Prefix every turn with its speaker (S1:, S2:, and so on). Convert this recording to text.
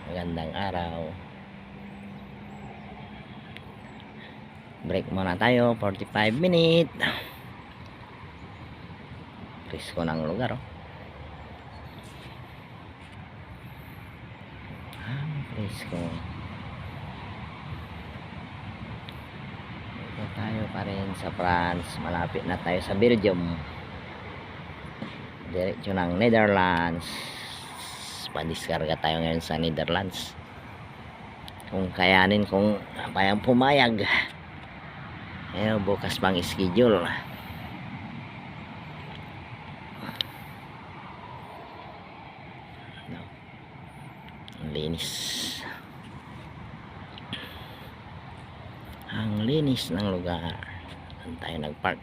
S1: Magandang araw. Break muna tayo, 45 minute. Presko ng lugar, oh. Presko. Dito tayo pa rin sa France. Malapit na tayo sa Belgium. Diretso ng Netherlands. Padiskarga tayo ngayon sa Netherlands. Kung kayanin, kung payang pumayag. Ayun, bukas pang schedule. Ang linis. Ang linis ng lugar. Saan tayo nagpark?